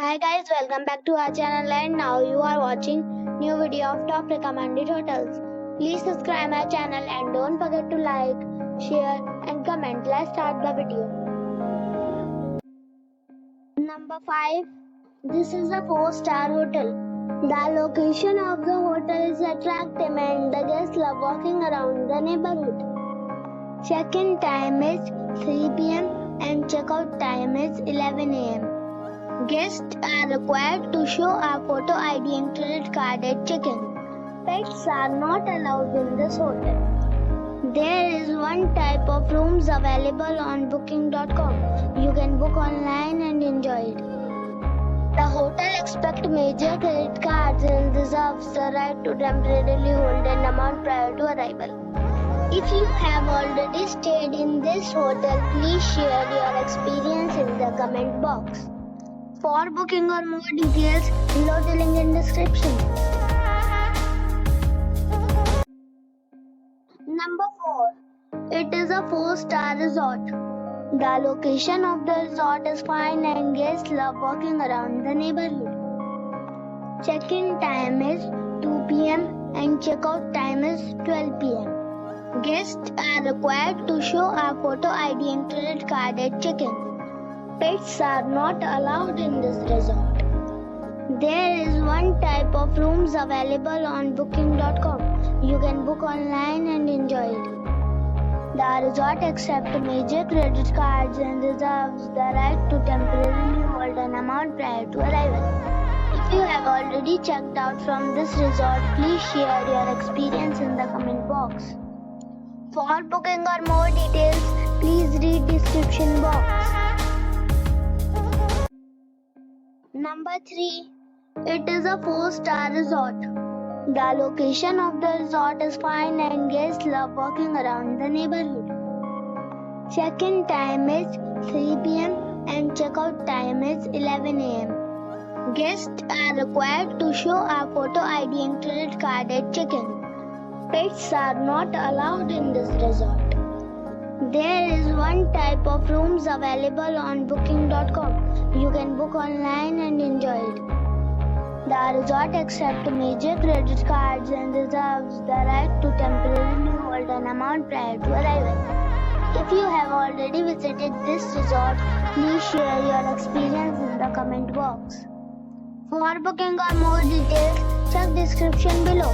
Hi guys, welcome back to our channel and now you are watching new video of top recommended hotels. Please subscribe our channel and don't forget to like, share and comment. Let's start the video. Number 5. This is a 4-star hotel. The location of the hotel is attractive and the guests love walking around the neighborhood. Check-in time is 3 p.m. and check-out time is 11 a.m. Guests are required to show a photo ID and credit card at check-in. Pets are not allowed in this hotel. There is one type of rooms available on booking.com. You can book online and enjoy it. The hotel expects major credit cards and reserves the right to temporarily hold an amount prior to arrival. If you have already stayed in this hotel, please share your experience in the comment box. For booking or more details, below the link in description. Number 4. It is a 4-star resort. The location of the resort is fine and guests love walking around the neighborhood. Check-in time is 2 p.m. and check-out time is 12 p.m. Guests are required to show a photo ID and credit card at check-in. Pets are not allowed in this resort. There is one type of rooms available on booking.com. You can book online and enjoy it. The resort accepts major credit cards and reserves the right to temporarily hold an amount prior to arrival. If you have already checked out from this resort, please share your experience in the comment box. For booking or more details, please read description box. Number 3. It is a 4-star resort. The location of the resort is fine and guests love walking around the neighborhood. Check-in time is 3 p.m. and check-out time is 11 a.m. Guests are required to show a photo ID and credit card at check-in. Pets are not allowed in this resort. There is one type of rooms available on booking.com. You can book online and enjoy it. The resort accepts major credit cards and reserves the right to temporarily hold an amount prior to arrival. If you have already visited this resort, please share your experience in the comment box. For booking or more details, check description below.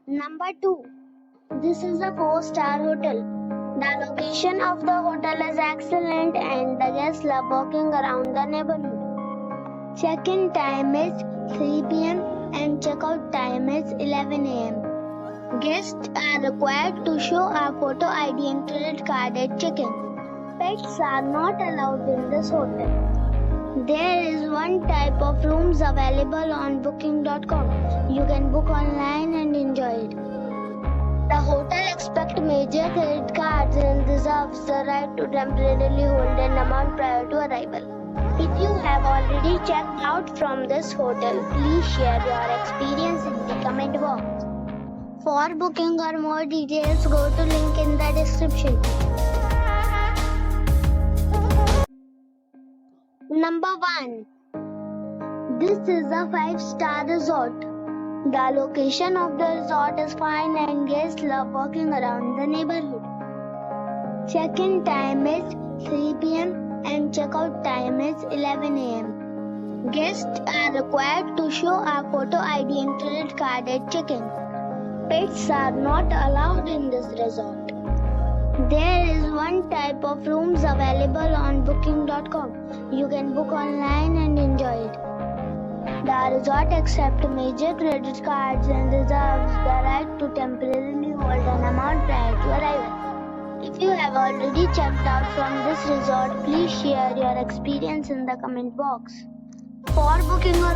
Number 2. This is a 4-star hotel. The location of the hotel is excellent and the guests love walking around the neighborhood. Check-in time is 3 p.m. and check-out time is 11 a.m. Guests are required to show a photo ID and credit card at check-in. Pets are not allowed in this hotel. There is one type of rooms available on booking.com. You can book online and enjoy it. The hotel expects major credit cards and reserves the right to temporarily hold an amount prior to arrival. If you have already checked out from this hotel, please share your experience in the comment box. For booking or more details, go to link in the description. Number 1. This is a 5-star resort. The location of the resort is fine and guests love walking around the neighborhood. Check-in time is 3 p.m. and check-out time is 11 a.m. Guests are required to show a photo ID and credit card at check-in. Pets are not allowed in this resort. There is one type of rooms available on booking.com. You can book online and enjoy it. The resort accepts major credit cards and reserves the right to temporarily hold an amount prior to arrival. If you have already checked out from this resort, please share your experience in the comment box. For booking or